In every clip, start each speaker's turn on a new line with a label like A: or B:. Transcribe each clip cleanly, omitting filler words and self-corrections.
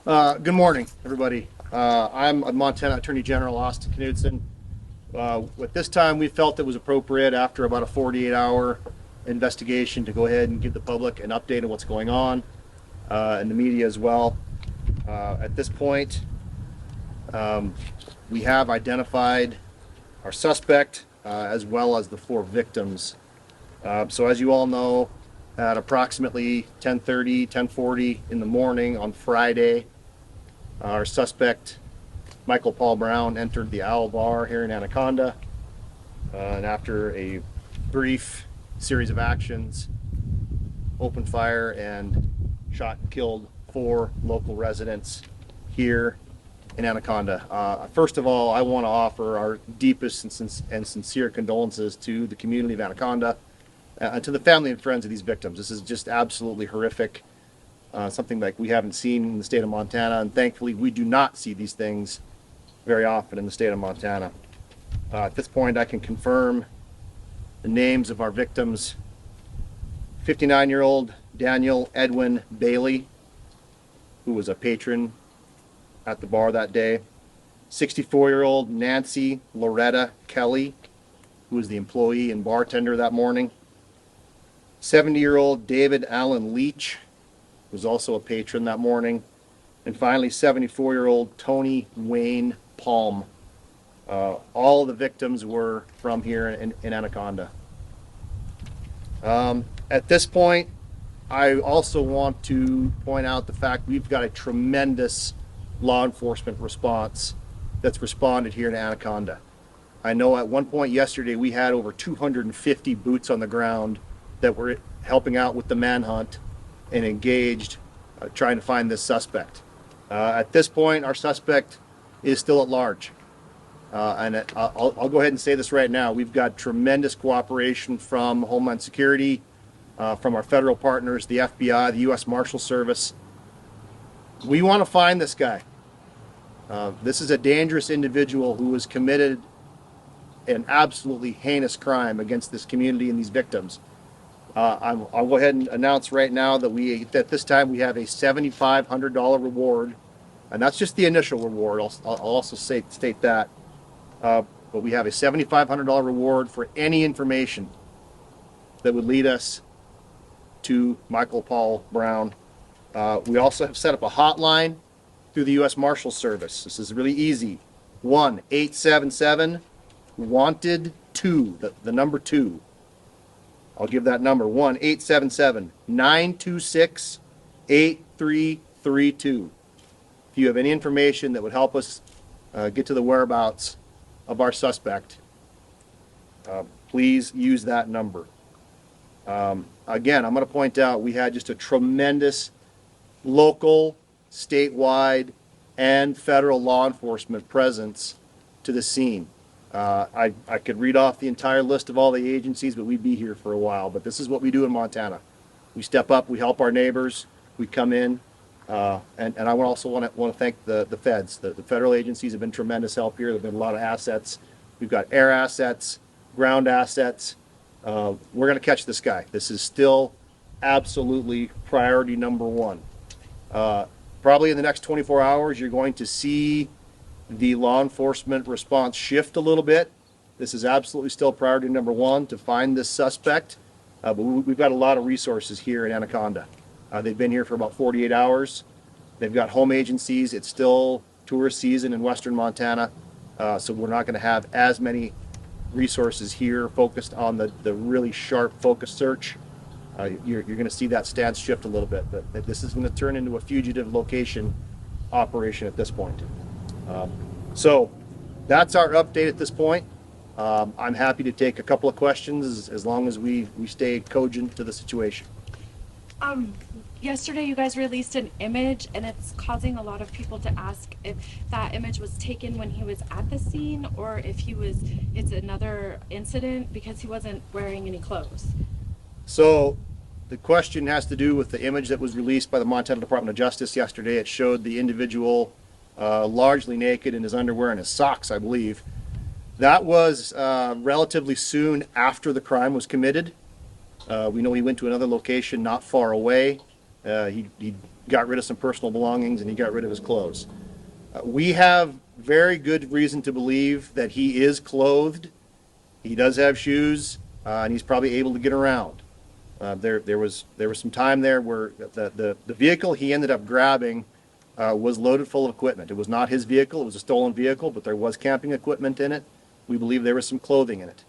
A: Good morning, everybody. I'm Montana Attorney General Austin Knudsen. At this time, we felt it was appropriate after about a 48-hour investigation to go ahead and give the public an update on what's going on and the media as well. At this point, we have identified our suspect as well as the four victims. So as you all know, at approximately 10:30, 10:40 in the morning on Friday, our suspect, Michael Paul Brown, entered the Owl Bar here in Anaconda. And after a brief series of actions, opened fire and shot and killed four local residents here in Anaconda. First of all, I want to offer our deepest and sincere condolences to the community of Anaconda and to the family and friends of these victims. This is just absolutely horrific. Something like we haven't seen in the state of Montana, and thankfully we do not see these things very often in the state of Montana. At this point, I can confirm the names of our victims. 59-year-old Daniel Edwin Bailey, who was a patron at the bar that day. 64-year-old Nancy Loretta Kelly, who was the employee and bartender that morning. 70-year-old David Allen Leach, was also a patron that morning. And finally, 74-year-old Tony Wayne Palm. All of the victims were from here in Anaconda. At this point, I also want to point out the fact we've got a tremendous law enforcement response that's responded here in Anaconda. I know at one point yesterday we had over 250 boots on the ground that were helping out with the manhunt and engaged trying to find this suspect. At this point, our suspect is still at large. And I'll go ahead and say this right now. We've got tremendous cooperation from Homeland Security, from our federal partners, the FBI, the U.S. Marshal Service. We want to find this guy. This is a dangerous individual who has committed an absolutely heinous crime against this community and these victims. I'll go ahead and announce right now that this time we have a $7,500 reward, and that's just the initial reward. I'll also state that, but we have a $7,500 reward for any information that would lead us to Michael Paul Brown. We also have set up a hotline through the U.S. Marshal Service. This is really easy. 1-877-WANTED-2, the number 2. I'll give that number, 1-877-926-8332. If you have any information that would help us get to the whereabouts of our suspect, please use that number. Again, I'm going to point out we had just a tremendous local, statewide, and federal law enforcement presence to the scene. I could read off the entire list of all the agencies, but we'd be here for a while. But this is what we do in Montana. We step up, we help our neighbors, we come in, and I also want to thank the feds. The federal agencies have been tremendous help here. There have been a lot of assets. We've got air assets, ground assets. We're going to catch this guy. This is still absolutely priority number one. Probably in the next 24 hours, you're going to see the law enforcement response shift a little bit. This is absolutely still priority number one, to find this suspect. But we've got a lot of resources here in Anaconda. They've been here for about 48 hours. They've got home agencies. It's still tourist season in western Montana, so we're not going to have as many resources here focused on the really sharp focus search. You're going to see that stance shift a little bit, but this is going to turn into a fugitive location operation at this point. So that's our update at this point. I'm happy to take a couple of questions as long as we stay cogent to the situation.
B: Yesterday you guys released an image, and it's causing a lot of people to ask if that image was taken when he was at the scene, or if it's another incident because he wasn't wearing any clothes.
A: So the question has to do with the image that was released by the Montana Department of Justice yesterday. It showed the individual largely naked in his underwear and his socks, I believe. That was relatively soon after the crime was committed. We know he went to another location not far away. He got rid of some personal belongings, and he got rid of his clothes. We have very good reason to believe that he is clothed. He does have shoes, and he's probably able to get around. There was some time there where the vehicle he ended up grabbing was loaded full of equipment. It was not his vehicle; it was a stolen vehicle, but there was camping equipment in it. We believe there was some clothing in it.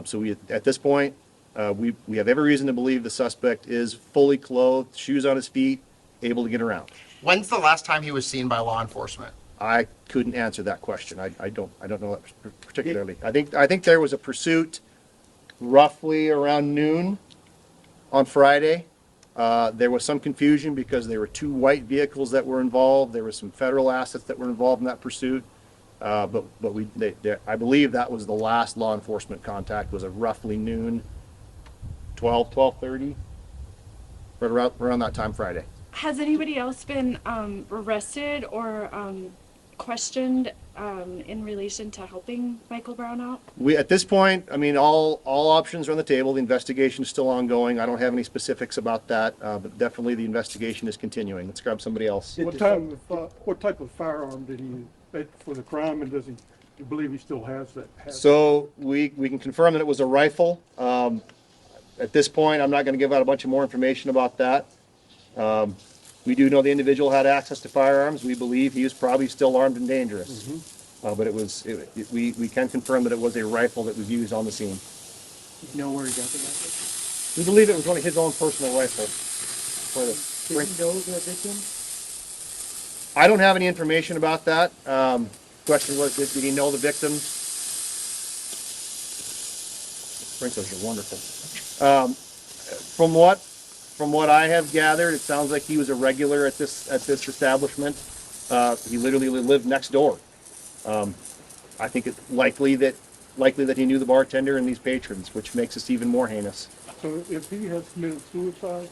A: So we, at this point, we have every reason to believe the suspect is fully clothed, shoes on his feet, able to get around.
C: When's the last time he was seen by law enforcement?
A: I couldn't answer that question. I don't know that particularly. I think there was a pursuit roughly around noon on Friday. There was some confusion because there were two white vehicles that were involved. There were some federal assets that were involved in that pursuit. But I believe that was the last law enforcement contact, was at roughly noon, 12:30, right around that time Friday.
B: Has anybody else been arrested or questioned in relation to helping Michael Brown out?
A: We, at this point, I mean, all options are on the table. The investigation is still ongoing. I don't have any specifics about that, but definitely the investigation is continuing. Let's grab somebody else.
D: What type of firearm did he use for the crime, and do you believe he still has that?
A: So we can confirm that it was a rifle. At this point, I'm not going to give out a bunch of more information about that. We do know the individual had access to firearms. We believe he was probably still armed and dangerous.
D: Mm-hmm.
A: But we can confirm that it was a rifle that was used on the scene.
E: You know where he got the rifle?
A: We believe it was one of his own personal rifles.
E: Did he know the victim?
A: I don't have any information about that. Question was, did he know the victim? Sprinklers are wonderful. From what I have gathered, it sounds like he was a regular at this establishment. He literally lived next door. I think it's likely that he knew the bartender and these patrons, which makes this even more heinous.
D: So if he has committed suicide,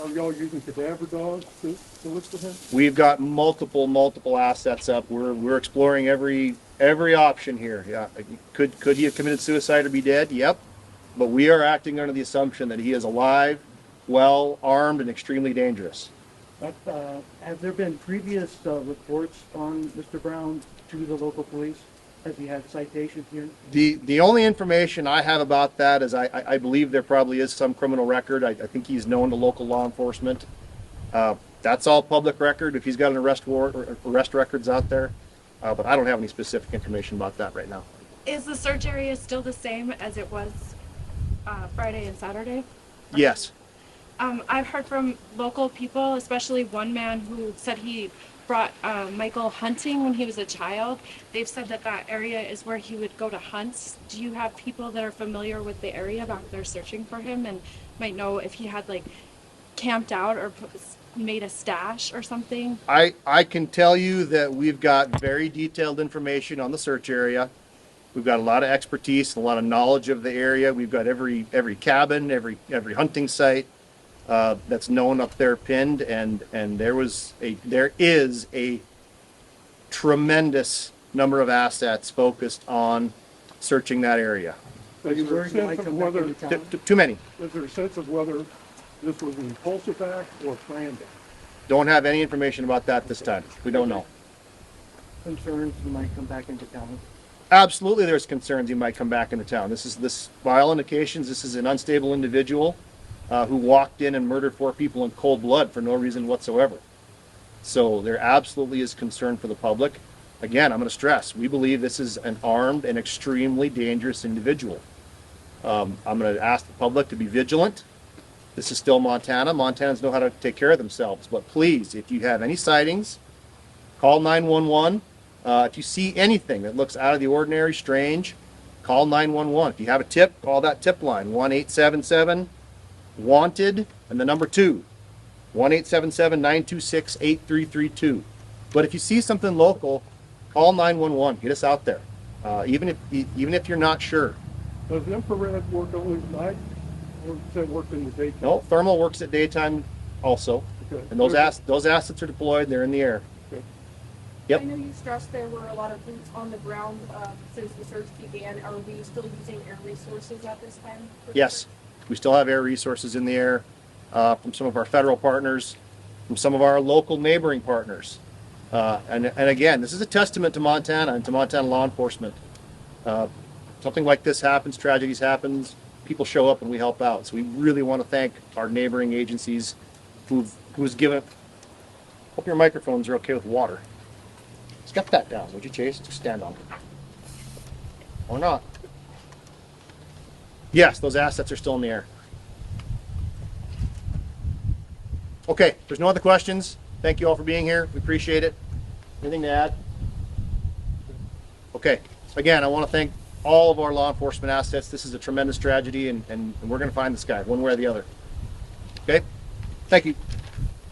D: are y'all using cadaver dogs to look for him?
A: We've got multiple assets up. We're exploring every option here. Yeah, could he have committed suicide or be dead? Yep. But we are acting under the assumption that he is alive, well armed, and extremely dangerous.
E: Have there been previous reports on Mr. Brown to the local police? Has he had citations here?
A: The only information I have about that is I believe there probably is some criminal record. I think he's known to local law enforcement. That's all public record if he's got an arrest warrant or arrest records out there. But I don't have any specific information about that right now.
B: Is the search area still the same as it was Friday and Saturday?
A: Yes.
B: I've heard from local people, especially one man who said he brought Michael hunting when he was a child. They've said that area is where he would go to hunt. Do you have people that are familiar with the area back there searching for him and might know if he had like camped out or made a stash or something?
A: I can tell you that we've got very detailed information on the search area. We've got a lot of expertise, a lot of knowledge of the area. We've got every cabin, every hunting site that's known up there pinned, and there is a tremendous number of assets focused on searching that area.
D: Is there a sense of whether,
A: Too many.
D: is there a sense of whether this was an impulsive act or planned act?
A: Don't have any information about that this time. We don't know.
E: Concerns he might come back into town?
A: Absolutely, there's concerns he might come back into town. By all indications, this is an unstable individual who walked in and murdered 4 people in cold blood for no reason whatsoever. So there absolutely is concern for the public. Again, I'm going to stress, we believe this is an armed and extremely dangerous individual. I'm going to ask the public to be vigilant. This is still Montana. Montanans know how to take care of themselves. But please, if you have any sightings, call 911. If you see anything that looks out of the ordinary, strange, call 911. If you have a tip, call that tip line, 1-877-WANTED, and the number 2, 1-877-926-8332. But if you see something local, call 911. Get us out there, even if you're not sure.
D: Does infrared work only at night, or does it work in the daytime?
A: No, thermal works at daytime also,
D: Okay.
A: and those assets are deployed. They're in the air.
D: Okay.
A: Yep.
F: I know you stressed there were a lot of boots on the ground since the search began. Are we still using air resources at this time?
A: Yes, we still have air resources in the air from some of our federal partners. from some of our local neighboring partners. And again, this is a testament to Montana and to Montana law enforcement. Something like this happens, tragedies happens, people show up and we help out. So we really want to thank our neighboring agencies who's given. Hope your microphones are okay with water. Step that down, would you, Chase? Just stand on it. Or not. Yes, those assets are still in the air. Okay, there's no other questions. Thank you all for being here. We appreciate it. Anything to add? Okay, again, I want to thank all of our law enforcement assets. This is a tremendous tragedy, and we're going to find this guy one way or the other. Okay? Thank you.